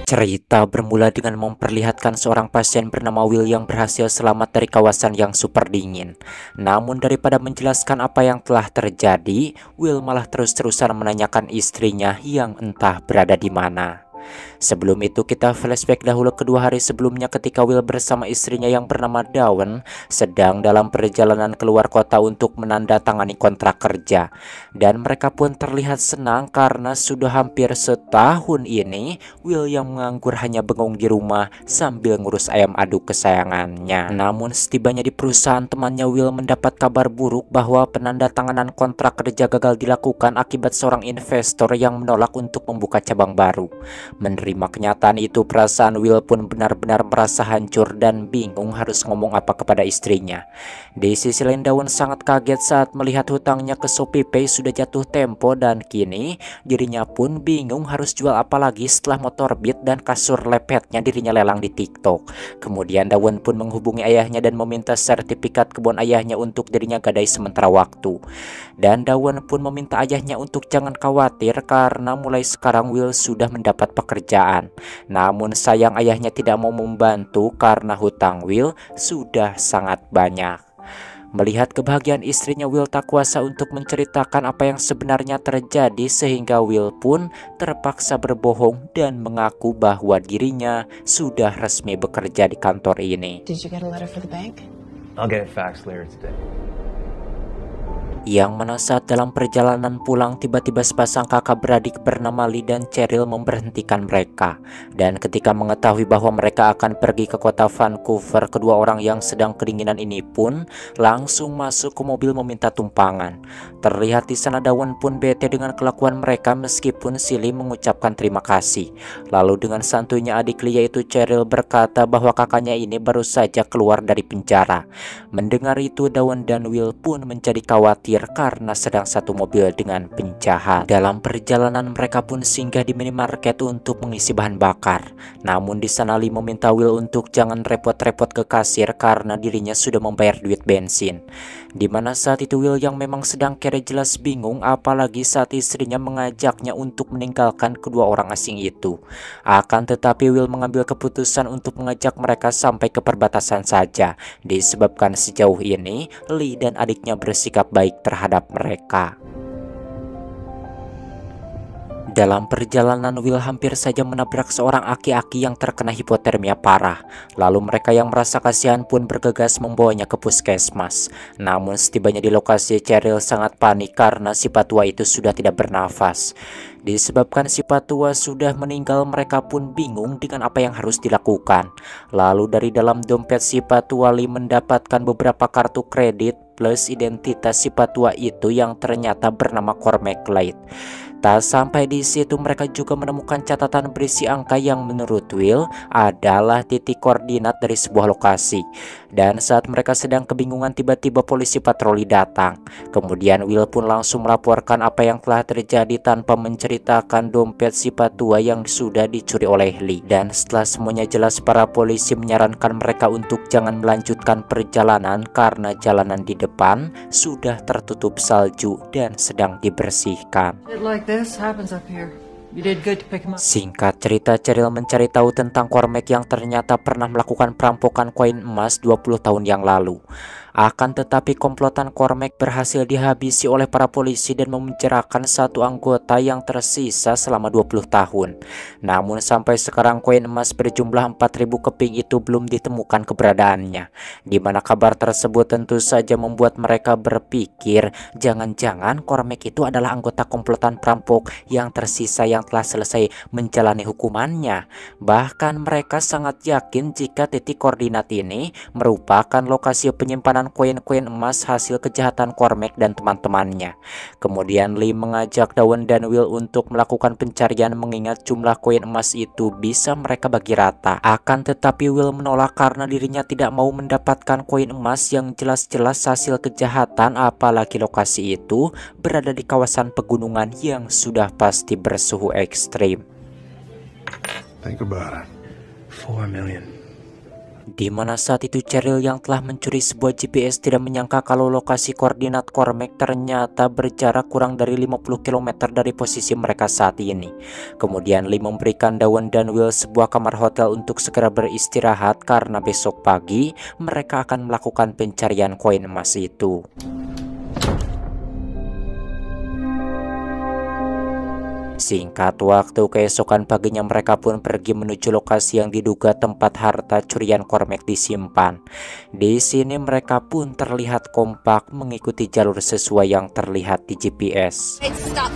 Cerita bermula dengan memperlihatkan seorang pasien bernama Will yang berhasil selamat dari kawasan yang super dingin. Namun daripada menjelaskan apa yang telah terjadi, Will malah terus-terusan menanyakan istrinya yang entah berada di mana. Sebelum itu kita flashback dahulu ke 2 hari sebelumnya ketika Will bersama istrinya yang bernama Dawn sedang dalam perjalanan keluar kota untuk menandatangani kontrak kerja. Dan mereka pun terlihat senang karena sudah hampir setahun ini Will yang menganggur hanya bengong di rumah sambil ngurus ayam aduk kesayangannya. Namun setibanya di perusahaan, temannya Will mendapat kabar buruk bahwa penandatanganan kontrak kerja gagal dilakukan akibat seorang investor yang menolak untuk membuka cabang baru. Menerima kenyataan itu, perasaan Will pun benar-benar merasa hancur dan bingung harus ngomong apa kepada istrinya. Di sisi lain, Dawn sangat kaget saat melihat hutangnya ke ShopeePay sudah jatuh tempo dan kini dirinya pun bingung harus jual apa lagi setelah motor Beat dan kasur lepetnya dirinya lelang di TikTok. Kemudian Dawn pun menghubungi ayahnya dan meminta sertifikat kebun ayahnya untuk dirinya gadai sementara waktu. Dan Dawn pun meminta ayahnya untuk jangan khawatir karena mulai sekarang Will sudah mendapat pekerjaan. Namun sayang ayahnya tidak mau membantu karena hutang Will sudah sangat banyak. Melihat kebahagiaan istrinya, Will tak kuasa untuk menceritakan apa yang sebenarnya terjadi sehingga Will pun terpaksa berbohong dan mengaku bahwa dirinya sudah resmi bekerja di kantor ini. Did you get a letter for the bank? I'll get it faxed later today. Yang mana saat dalam perjalanan pulang tiba-tiba sepasang kakak beradik bernama Lee dan Cheryl memberhentikan mereka. Dan ketika mengetahui bahwa mereka akan pergi ke kota Vancouver, kedua orang yang sedang kedinginan ini pun langsung masuk ke mobil meminta tumpangan. Terlihat di sana Dawn pun bete dengan kelakuan mereka meskipun si Lee mengucapkan terima kasih. Lalu dengan santuinya adik Lee yaitu Cheryl berkata bahwa kakaknya ini baru saja keluar dari penjara. Mendengar itu Dawn dan Will pun menjadi khawatir karena sedang satu mobil dengan penjahat. Dalam perjalanan mereka pun singgah di minimarket untuk mengisi bahan bakar. Namun di sana Lee meminta Will untuk jangan repot-repot ke kasir karena dirinya sudah membayar duit bensin. Dimana saat itu Will yang memang sedang kere jelas bingung, apalagi saat istrinya mengajaknya untuk meninggalkan kedua orang asing itu. Akan tetapi Will mengambil keputusan untuk mengajak mereka sampai ke perbatasan saja, disebabkan sejauh ini Lee dan adiknya bersikap baik terhadap mereka. Dalam perjalanan Will hampir saja menabrak seorang aki-aki yang terkena hipotermia parah. Lalu mereka yang merasa kasihan pun bergegas membawanya ke puskesmas. Namun setibanya di lokasi, Cheryl sangat panik karena si patua itu sudah tidak bernafas. Disebabkan si patua sudah meninggal, mereka pun bingung dengan apa yang harus dilakukan. Lalu dari dalam dompet si patua Lee mendapatkan beberapa kartu kredit plus identitas si patua itu yang ternyata bernama Cormac Light. Tak sampai di situ, mereka juga menemukan catatan berisi angka yang menurut Will adalah titik koordinat dari sebuah lokasi. Dan saat mereka sedang kebingungan, tiba-tiba polisi patroli datang. Kemudian Will pun langsung melaporkan apa yang telah terjadi tanpa menceritakan dompet si patua yang sudah dicuri oleh Lee. Dan setelah semuanya jelas, para polisi menyarankan mereka untuk jangan melanjutkan perjalanan karena jalanan di depan sudah tertutup salju dan sedang dibersihkan. Singkat cerita, Cheryl mencari tahu tentang Cormac yang ternyata pernah melakukan perampokan koin emas 20 tahun yang lalu. Akan tetapi komplotan Cormac berhasil dihabisi oleh para polisi dan memenjarakan satu anggota yang tersisa selama 20 tahun. Namun sampai sekarang koin emas berjumlah 4.000 keping itu belum ditemukan keberadaannya. Dimana kabar tersebut tentu saja membuat mereka berpikir jangan-jangan Cormac itu adalah anggota komplotan perampok yang tersisa yang telah selesai menjalani hukumannya. Bahkan mereka sangat yakin jika titik koordinat ini merupakan lokasi penyimpanan koin-koin emas hasil kejahatan Cormac dan teman-temannya. Kemudian Lee mengajak Dawn dan Will untuk melakukan pencarian mengingat jumlah koin emas itu bisa mereka bagi rata. Akan tetapi Will menolak karena dirinya tidak mau mendapatkan koin emas yang jelas-jelas hasil kejahatan, apalagi lokasi itu berada di kawasan pegunungan yang sudah pasti bersuhu ekstrim. Think about it. 4 million. Di mana saat itu Cheryl yang telah mencuri sebuah GPS tidak menyangka kalau lokasi koordinat Cormac ternyata berjarak kurang dari 50 km dari posisi mereka saat ini. Kemudian Lee memberikan Dawn dan Will sebuah kamar hotel untuk segera beristirahat karena besok pagi mereka akan melakukan pencarian koin emas itu. Singkat waktu, keesokan paginya mereka pun pergi menuju lokasi yang diduga tempat harta curian Cormac disimpan. Di sini mereka pun terlihat kompak mengikuti jalur sesuai yang terlihat di GPS. Stop.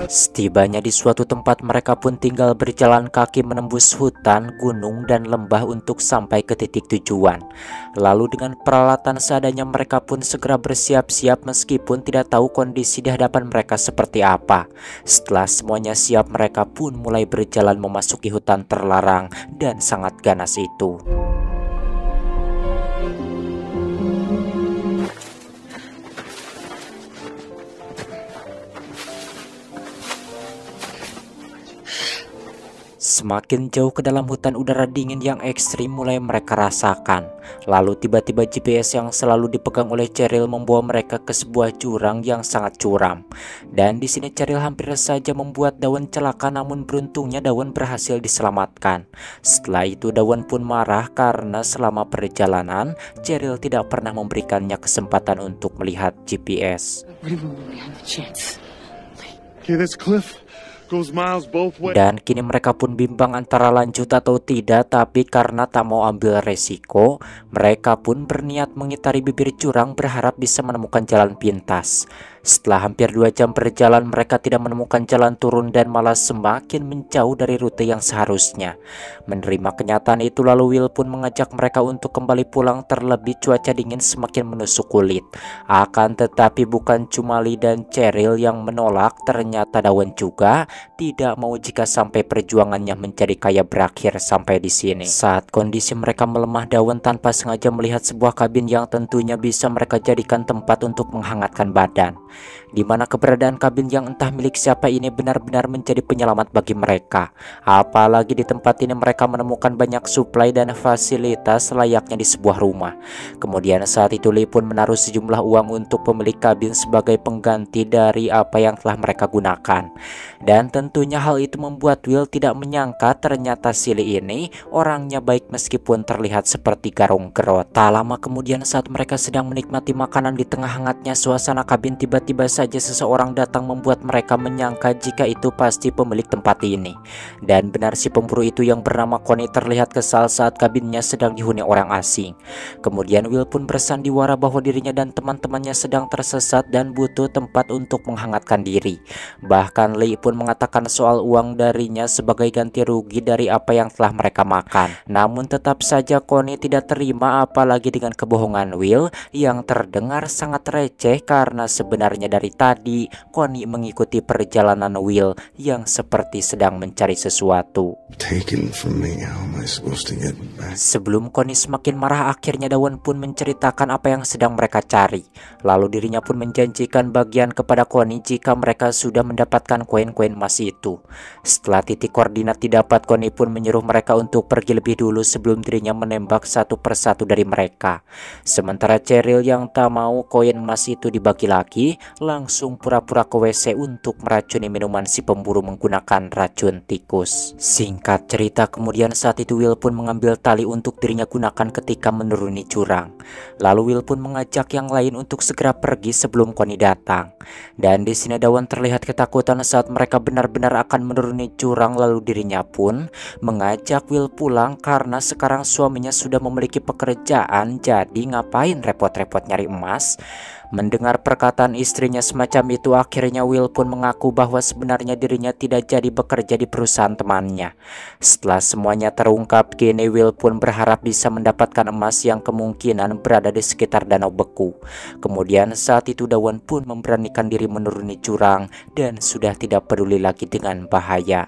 Setibanya di suatu tempat, mereka pun tinggal berjalan kaki menembus hutan, gunung, dan lembah untuk sampai ke titik tujuan. Lalu dengan peralatan seadanya mereka pun segera bersiap-siap meskipun tidak tahu kondisi di hadapan mereka seperti apa. Setelah semuanya siap, mereka pun mulai berjalan memasuki hutan terlarang dan sangat ganas itu. Semakin jauh ke dalam hutan, udara dingin yang ekstrim mulai mereka rasakan. Lalu tiba-tiba GPS yang selalu dipegang oleh Cheryl membawa mereka ke sebuah jurang yang sangat curam. Dan di sini Cheryl hampir saja membuat Dawn celaka, namun beruntungnya Dawn berhasil diselamatkan. Setelah itu Dawn pun marah karena selama perjalanan Cheryl tidak pernah memberikannya kesempatan untuk melihat GPS. Dan kini mereka pun bimbang antara lanjut atau tidak, tapi karena tak mau ambil resiko, mereka pun berniat mengitari bibir jurang berharap bisa menemukan jalan pintas. Setelah hampir 2 jam berjalan, mereka tidak menemukan jalan turun dan malah semakin menjauh dari rute yang seharusnya. Menerima kenyataan itu, lalu Will pun mengajak mereka untuk kembali pulang, terlebih cuaca dingin semakin menusuk kulit. Akan tetapi bukan cuma Lee dan Cheryl yang menolak, ternyata Dawn juga tidak mau jika sampai perjuangannya mencari kaya berakhir sampai di sini. Saat kondisi mereka melemah, Dawn tanpa sengaja melihat sebuah kabin yang tentunya bisa mereka jadikan tempat untuk menghangatkan badan. Di mana keberadaan kabin yang entah milik siapa ini benar-benar menjadi penyelamat bagi mereka. Apalagi di tempat ini mereka menemukan banyak suplai dan fasilitas layaknya di sebuah rumah. Kemudian saat itu Lee pun menaruh sejumlah uang untuk pemilik kabin sebagai pengganti dari apa yang telah mereka gunakan. Dan tentunya hal itu membuat Will tidak menyangka ternyata si Lee ini orangnya baik meskipun terlihat seperti garong gerot. Tak lama kemudian saat mereka sedang menikmati makanan di tengah hangatnya suasana kabin, tiba-tiba saja seseorang datang membuat mereka menyangka jika itu pasti pemilik tempat ini. Dan benar, si pemburu itu yang bernama Connie terlihat kesal saat kabinnya sedang dihuni orang asing. Kemudian Will pun bersandiwara bahwa dirinya dan teman-temannya sedang tersesat dan butuh tempat untuk menghangatkan diri. Bahkan Lee pun mengatakan soal uang darinya sebagai ganti rugi dari apa yang telah mereka makan. Namun tetap saja Connie tidak terima, apalagi dengan kebohongan Will yang terdengar sangat receh karena sebenarnya dari tadi Connie mengikuti perjalanan Will yang seperti sedang mencari sesuatu. Sebelum Connie semakin marah, akhirnya Dawn pun menceritakan apa yang sedang mereka cari. Lalu dirinya pun menjanjikan bagian kepada Connie jika mereka sudah mendapatkan koin-koin emas itu. Setelah titik koordinat didapat, Connie pun menyuruh mereka untuk pergi lebih dulu sebelum dirinya menembak satu persatu dari mereka. Sementara Cheryl yang tak mau koin emas itu dibagi lagi, langsung pura-pura ke WC untuk meracuni minuman si pemburu menggunakan racun tikus. Singkat cerita, kemudian saat itu Will pun mengambil tali untuk dirinya gunakan ketika menuruni jurang. Lalu Will pun mengajak yang lain untuk segera pergi sebelum Connie datang. Dan di sini Dawn terlihat ketakutan saat mereka benar-benar akan menuruni jurang, lalu dirinya pun mengajak Will pulang karena sekarang suaminya sudah memiliki pekerjaan, jadi ngapain repot-repot nyari emas. Mendengar perkataan istrinya semacam itu, akhirnya Will pun mengaku bahwa sebenarnya dirinya tidak jadi bekerja di perusahaan temannya. Setelah semuanya terungkap, kini Will pun berharap bisa mendapatkan emas yang kemungkinan berada di sekitar danau beku. Kemudian saat itu Dawn pun memberanikan diri menuruni jurang dan sudah tidak peduli lagi dengan bahaya.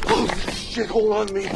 Holy shit, hold on me.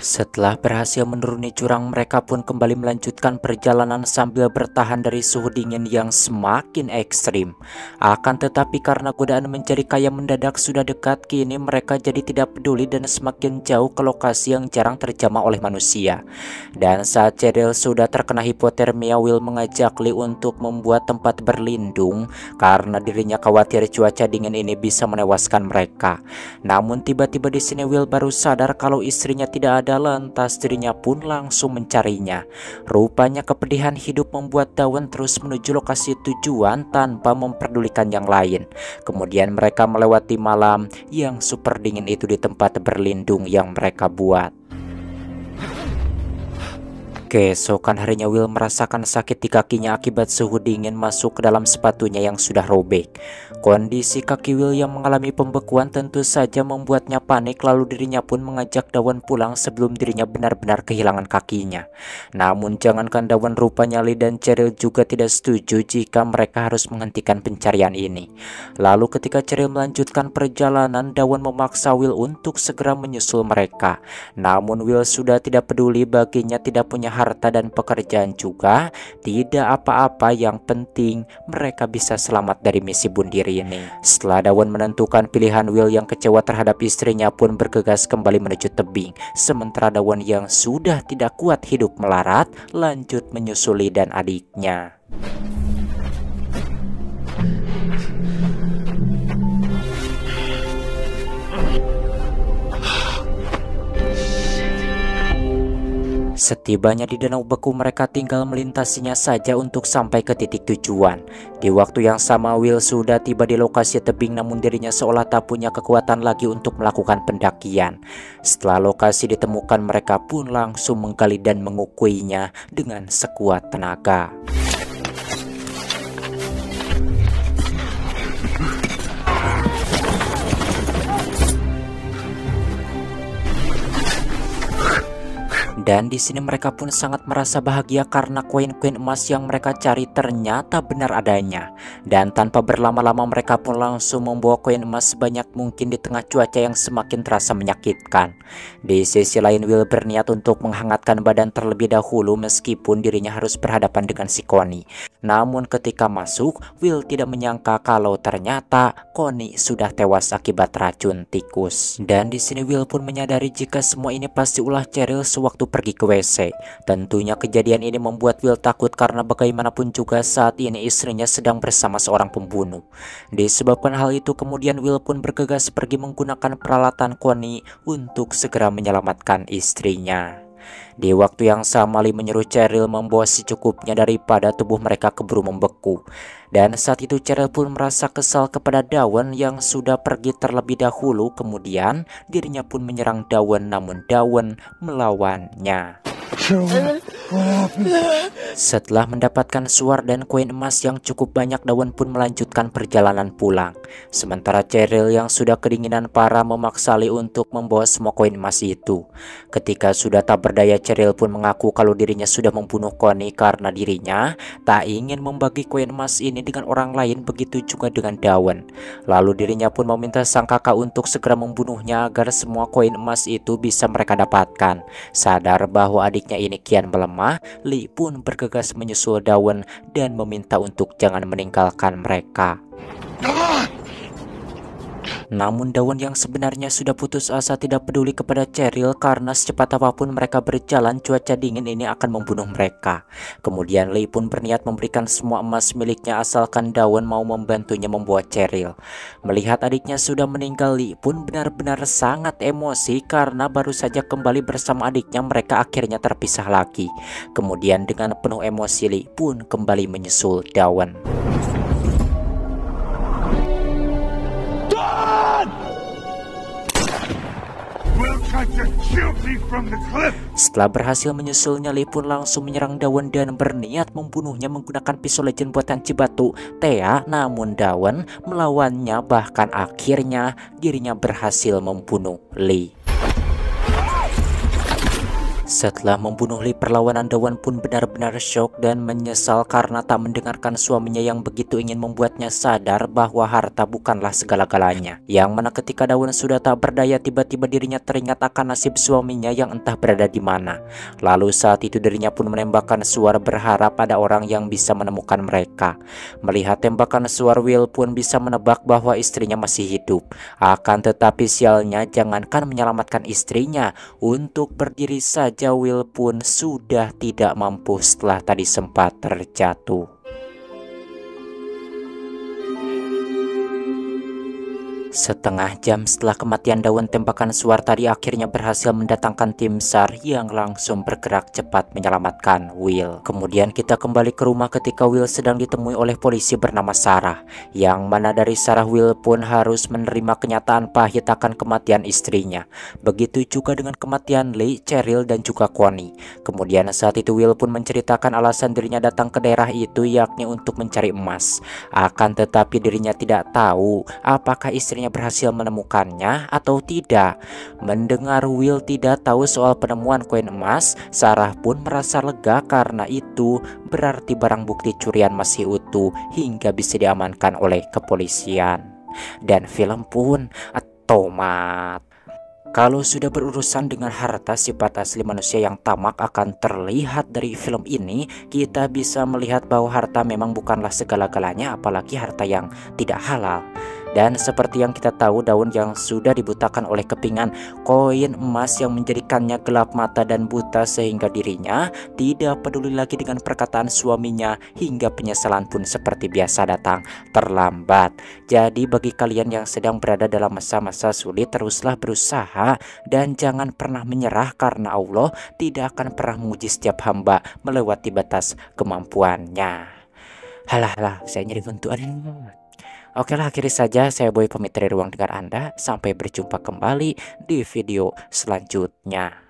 Setelah berhasil menuruni jurang, mereka pun kembali melanjutkan perjalanan sambil bertahan dari suhu dingin yang semakin ekstrim. Akan tetapi karena godaan mencari kaya mendadak sudah dekat, kini mereka jadi tidak peduli dan semakin jauh ke lokasi yang jarang terjamah oleh manusia. Dan saat Cheryl sudah terkena hipotermia, Will mengajak Lee untuk membuat tempat berlindung karena dirinya khawatir cuaca dingin ini bisa menewaskan mereka. Namun tiba-tiba di sini Will baru sadar kalau istrinya tidak ada, lantas dirinya pun langsung mencarinya. Rupanya kepedihan hidup membuat Dawn terus menuju lokasi tujuan tanpa memperdulikan yang lain. Kemudian mereka melewati malam yang super dingin itu di tempat berlindung yang mereka buat. Keesokan harinya Will merasakan sakit di kakinya akibat suhu dingin masuk ke dalam sepatunya yang sudah robek. Kondisi kaki Will yang mengalami pembekuan tentu saja membuatnya panik, lalu dirinya pun mengajak Dawn pulang sebelum dirinya benar-benar kehilangan kakinya. Namun jangankan Dawn, rupanya Lee dan Cheryl juga tidak setuju jika mereka harus menghentikan pencarian ini. Lalu ketika Cheryl melanjutkan perjalanan, Dawn memaksa Will untuk segera menyusul mereka. Namun Will sudah tidak peduli, baginya tidak punya harta dan pekerjaan juga tidak apa-apa, yang penting mereka bisa selamat dari misi bunuh diri ini. Setelah Dawn menentukan pilihan, Will yang kecewa terhadap istrinya pun bergegas kembali menuju tebing, sementara Dawn yang sudah tidak kuat hidup melarat lanjut menyusuli dan adiknya. Setibanya di danau beku, mereka tinggal melintasinya saja untuk sampai ke titik tujuan. Di waktu yang sama Will sudah tiba di lokasi tebing, namun dirinya seolah tak punya kekuatan lagi untuk melakukan pendakian. Setelah lokasi ditemukan, mereka pun langsung menggali dan mengukuinya dengan sekuat tenaga. Dan di sini mereka pun sangat merasa bahagia karena koin-koin emas yang mereka cari ternyata benar adanya. Dan tanpa berlama-lama mereka pun langsung membawa koin emas sebanyak mungkin di tengah cuaca yang semakin terasa menyakitkan. Di sisi lain Will berniat untuk menghangatkan badan terlebih dahulu meskipun dirinya harus berhadapan dengan si Connie. Namun ketika masuk, Will tidak menyangka kalau ternyata Connie sudah tewas akibat racun tikus. Dan di sini Will pun menyadari jika semua ini pasti ulah Cheryl sewaktu pergi ke WC. Tentunya kejadian ini membuat Will takut karena bagaimanapun juga saat ini istrinya sedang bersama seorang pembunuh. Disebabkan hal itu, kemudian Will pun bergegas pergi menggunakan peralatan Connie untuk segera menyelamatkan istrinya. Di waktu yang sama Lee menyuruh Cheryl membawa secukupnya daripada tubuh mereka keburu membeku. Dan saat itu Cheryl pun merasa kesal kepada Dawn yang sudah pergi terlebih dahulu. Kemudian dirinya pun menyerang Dawn, namun Dawn melawannya. Setelah mendapatkan suar dan koin emas yang cukup banyak, Dawn pun melanjutkan perjalanan pulang. Sementara Cheryl yang sudah kedinginan parah memaksa Lee untuk membawa semua koin emas itu. Ketika sudah tak berdaya, Cheryl pun mengaku kalau dirinya sudah membunuh Connie karena dirinya tak ingin membagi koin emas ini dengan orang lain, begitu juga dengan Dawn. Lalu dirinya pun meminta sang kakak untuk segera membunuhnya agar semua koin emas itu bisa mereka dapatkan. Sadar bahwa adiknya ini kian melemah, Lee pun bergegas menyusul Dawn dan meminta untuk jangan meninggalkan mereka. Namun Dawn yang sebenarnya sudah putus asa tidak peduli kepada Cheryl karena secepat apapun mereka berjalan, cuaca dingin ini akan membunuh mereka. Kemudian Lee pun berniat memberikan semua emas miliknya asalkan Dawn mau membantunya membawa Cheryl. Melihat adiknya sudah meninggal, Lee pun benar-benar sangat emosi karena baru saja kembali bersama adiknya mereka akhirnya terpisah lagi. Kemudian dengan penuh emosi Lee pun kembali menyusul Dawn. Setelah berhasil menyusulnya, Lee pun langsung menyerang Dawn dan berniat membunuhnya menggunakan pisau legend buatan Cibatu Thea. Namun Dawn melawannya, bahkan akhirnya dirinya berhasil membunuh Lee. Setelah membunuh Lee, perlawanan Dawan pun benar-benar syok dan menyesal karena tak mendengarkan suaminya yang begitu ingin membuatnya sadar bahwa harta bukanlah segala-galanya. Yang mana ketika Dawan sudah tak berdaya, tiba-tiba dirinya teringat akan nasib suaminya yang entah berada di mana. Lalu saat itu dirinya pun menembakkan suara berharap ada orang yang bisa menemukan mereka. Melihat tembakan suara, Will pun bisa menebak bahwa istrinya masih hidup. Akan tetapi sialnya, jangankan menyelamatkan istrinya, untuk berdiri saja Will pun sudah tidak mampu setelah tadi sempat terjatuh. Setengah jam setelah kematian Dawan, tembakan suar tadi akhirnya berhasil mendatangkan tim SAR yang langsung bergerak cepat menyelamatkan Will. Kemudian kita kembali ke rumah ketika Will sedang ditemui oleh polisi bernama Sarah, yang mana dari Sarah Will pun harus menerima kenyataan pahit akan kematian istrinya. Begitu juga dengan kematian Lee, Cheryl, dan juga Connie. Kemudian saat itu Will pun menceritakan alasan dirinya datang ke daerah itu, yakni untuk mencari emas. Akan tetapi dirinya tidak tahu apakah istrinya berhasil menemukannya atau tidak. Mendengar Will tidak tahu soal penemuan koin emas, Sarah pun merasa lega karena itu berarti barang bukti curian masih utuh hingga bisa diamankan oleh kepolisian. Dan film pun tamat. Kalau sudah berurusan dengan harta, sifat asli manusia yang tamak akan terlihat dari film ini. Kita bisa melihat bahwa harta memang bukanlah segala-galanya, apalagi harta yang tidak halal. Dan seperti yang kita tahu, Dawan yang sudah dibutakan oleh kepingan koin emas yang menjadikannya gelap mata dan buta, sehingga dirinya tidak peduli lagi dengan perkataan suaminya, hingga penyesalan pun seperti biasa datang terlambat. Jadi bagi kalian yang sedang berada dalam masa-masa sulit, teruslah berusaha dan jangan pernah menyerah, karena Allah tidak akan pernah menguji setiap hamba melewati batas kemampuannya. Halah, saya nyari bantuan. Oke lah, akhiri saja saya Boy pamit dari ruang dengar Anda. Sampai berjumpa kembali di video selanjutnya.